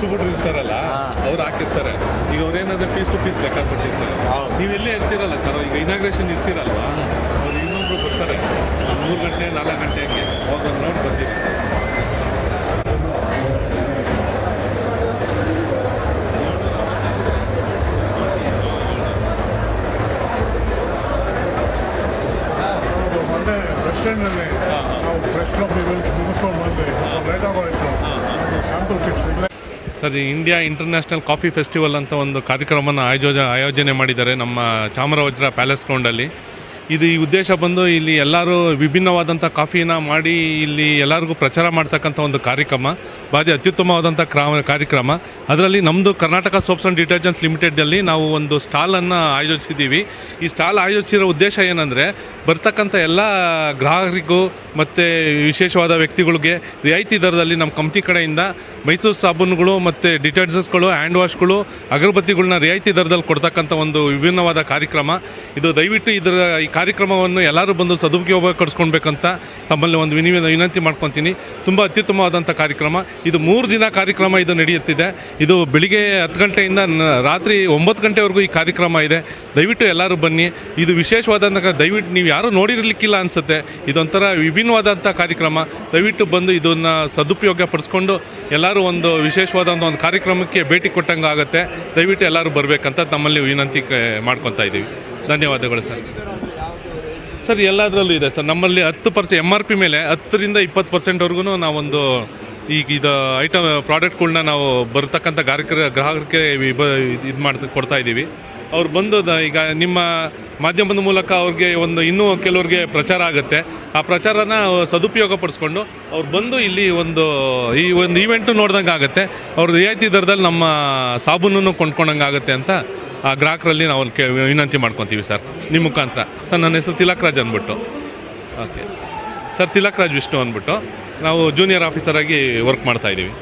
Distributor ಇರ್ತಾರಲ್ಲ ಅವ್ರು ಹಾಕಿರ್ತಾರೆ. ಈಗ ಅವ್ರೇನಾದ್ರೆ ಪೀಸ್ ಟು ಪೀಸ್ ಲೆಕ್ಕ ಕೊಟ್ಟಿರ್ತಾರೆ. ನೀವೆಲ್ಲೇ ಇರ್ತೀರಲ್ಲ ಸರ್, ಈಗ ಇನಾಗ್ರೇಷನ್ ಇರ್ತೀರಲ್ವಾ, ಅವ್ರು ಇನ್ನೊಬ್ರು ಬರ್ತಾರೆ 3 ಗಂಟೆ 4 ಗಂಟೆಗೆ ಅವಾಗ ನೋಡಿ ಬಂದಿರಿ ಸರ್. ಮೊನ್ನೆ ಬಸ್ ಸ್ಟ್ಯಾಂಡ್ನಲ್ಲಿ ನಾವು ಪ್ರೆಸ್ ಕ್ಲಬ್ ಇವೆಂಟ್ಸ್ ಮುಗಿಸ್ಕೊಂಡು ಬಂದೆ, ಲೇಟ್ ಆಗೋಯ್ತು. Sample kits sir, India international coffee festival ಅಂತ ಒಂದು ಕಾರ್ಯಕ್ರಮನ ಆಯೋಜನೆ ಮಾಡಿದ್ದಾರೆ ನಮ್ಮ ಚಾಮರಾಜ ಪ್ಯಾಲೇಸ್ ಗ್ರೌಂಡಲ್ಲಿ. ಈ ಉದ್ದೇಶ ಬಂದು ಇಲ್ಲಿ ಎಲ್ಲರೂ ವಿಭಿನ್ನವಾದಂಥ ಕಾಫಿನ ಮಾಡಿ ಇಲ್ಲಿ ಎಲ್ಲರಿಗೂ ಪ್ರಚಾರ ಮಾಡ್ತಕ್ಕಂಥ ಒಂದು ಕಾರ್ಯಕ್ರಮ, ಭಾರಿ ಅತ್ಯುತ್ತಮವಾದಂಥ ಕಾರ್ಯಕ್ರಮ. ಅದರಲ್ಲಿ ನಮ್ಮದು ಕರ್ನಾಟಕ ಸೋಪ್ಸ್ ಆ್ಯಂಡ್ ಡಿಟರ್ಜೆಂಟ್ಸ್ ಲಿಮಿಟೆಡಲ್ಲಿ ನಾವು ಒಂದು ಸ್ಟಾಲನ್ನು ಆಯೋಜಿಸಿದ್ದೀವಿ. ಈ ಸ್ಟಾಲ್ ಆಯೋಜಿಸಿರೋ ಉದ್ದೇಶ ಏನಂದರೆ, ಬರ್ತಕ್ಕಂಥ ಎಲ್ಲ ಗ್ರಾಹಕರಿಗೂ ಮತ್ತು ವಿಶೇಷವಾದ ವ್ಯಕ್ತಿಗಳಿಗೆ ರಿಯಾಯಿತಿ ದರದಲ್ಲಿ ನಮ್ಮ ಕಂಪ್ನಿ ಕಡೆಯಿಂದ ಮೈಸೂರು ಸಾಬೂನುಗಳು ಮತ್ತು ಡಿಟರ್ಜೆಂಟ್ಸ್ಗಳು, ಹ್ಯಾಂಡ್ ವಾಶ್ಗಳು, ಅಗರಬತ್ತಿಗಳನ್ನ ರಿಯಾಯಿತಿ ದರದಲ್ಲಿ ಕೊಡ್ತಕ್ಕಂಥ ಒಂದು ವಿಭಿನ್ನವಾದ ಕಾರ್ಯಕ್ರಮ ಇದು. ದಯವಿಟ್ಟು ಈ ಕಾರ್ಯಕ್ರಮವನ್ನು ಎಲ್ಲರೂ ಬಂದು ಸದುಪಯೋಗ ಪಡಿಸ್ಕೊಳ್ಬೇಕಂತ ತಮ್ಮಲ್ಲಿ ಒಂದು ವಿನಂತಿ ಮಾಡ್ಕೊತೀನಿ. ತುಂಬ ಅತ್ಯುತ್ತಮವಾದಂಥ ಕಾರ್ಯಕ್ರಮ ಇದು. 3 ದಿನ ಕಾರ್ಯಕ್ರಮ ಇದು ನಡೆಯುತ್ತಿದೆ. ಇದು ಬೆಳಿಗ್ಗೆ 10 ಗಂಟೆಯಿಂದ ರಾತ್ರಿ 9 ಗಂಟೆವರೆಗೂ ಈ ಕಾರ್ಯಕ್ರಮ ಇದೆ. ದಯವಿಟ್ಟು ಎಲ್ಲರೂ ಬನ್ನಿ. ಇದು ವಿಶೇಷವಾದಂಥ, ದಯವಿಟ್ಟು ನೀವು ಯಾರೂ ನೋಡಿರಲಿಕ್ಕಿಲ್ಲ ಅನಿಸುತ್ತೆ, ಇದೊಂಥರ ವಿಭಿನ್ನವಾದಂಥ ಕಾರ್ಯಕ್ರಮ. ದಯವಿಟ್ಟು ಬಂದು ಇದನ್ನು ಸದುಪಯೋಗ ಪಡಿಸ್ಕೊಂಡು ಎಲ್ಲರೂ ಒಂದು ವಿಶೇಷವಾದಂಥ ಒಂದು ಕಾರ್ಯಕ್ರಮಕ್ಕೆ ಭೇಟಿ ಕೊಟ್ಟಂಗೆ ಆಗುತ್ತೆ. ದಯವಿಟ್ಟು ಎಲ್ಲರೂ ಬರಬೇಕಂತ ತಮ್ಮಲ್ಲಿ ವಿನಂತಿ ಮಾಡ್ಕೊತಾ ಇದ್ದೀವಿ. ಧನ್ಯವಾದಗಳು ಸರ್. ಸರ್, ಎಲ್ಲದರಲ್ಲೂ ಇದೆ ಸರ್. ನಮ್ಮಲ್ಲಿ 10% MRP ಮೇಲೆ 10ರಿಂದ 20%ವರೆಗೂ ನಾವೊಂದು ಇದು ಐಟಮ್ ಪ್ರಾಡಕ್ಟ್ಗಳ್ನ ನಾವು ಬರ್ತಕ್ಕಂಥ ಗ್ರಾಹಕರಿಗೆ ಇದು ಕೊಡ್ತಾ ಇದ್ದೀವಿ. ಅವ್ರು ಬಂದು ಈಗ ನಿಮ್ಮ ಮಾಧ್ಯಮದ ಮೂಲಕ ಅವ್ರಿಗೆ ಇನ್ನೂ ಕೆಲವ್ರಿಗೆ ಪ್ರಚಾರ ಆಗುತ್ತೆ. ಆ ಪ್ರಚಾರನ ಸದುಪಯೋಗ ಪಡಿಸ್ಕೊಂಡು ಅವ್ರು ಬಂದು ಇಲ್ಲಿ ಒಂದು ಈವೆಂಟು ನೋಡ್ದಂಗೆ ಆಗುತ್ತೆ. ಅವ್ರು ರಿಯಾಯಿತಿ ದರದಲ್ಲಿ ನಮ್ಮ ಸಾಬೂನನ್ನು ಕೊಂಡ್ಕೊಂಡಂಗೆ ಆಗುತ್ತೆ ಅಂತ ಆ ಗ್ರಾಹಕರಲ್ಲಿ ನಾವು ವಿನಂತಿ ಮಾಡ್ಕೊತೀವಿ ಸರ್, ನಿಮ್ಮ ಮುಖಾಂತರ. ಸರ್, ನನ್ನ ಹೆಸರು ತಿಲಕ್ ರಾಜ್ ಅಂದ್ಬಿಟ್ಟು. ಓಕೆ ಸರ್, ತಿಲಕ್ ರಾಜ್ ವಿಷ್ಣು ಅಂದ್ಬಿಟ್ಟು ನಾವು ಜೂನಿಯರ್ ಆಫೀಸರಾಗಿ ವರ್ಕ್ ಮಾಡ್ತಾಯಿದ್ದೀವಿ.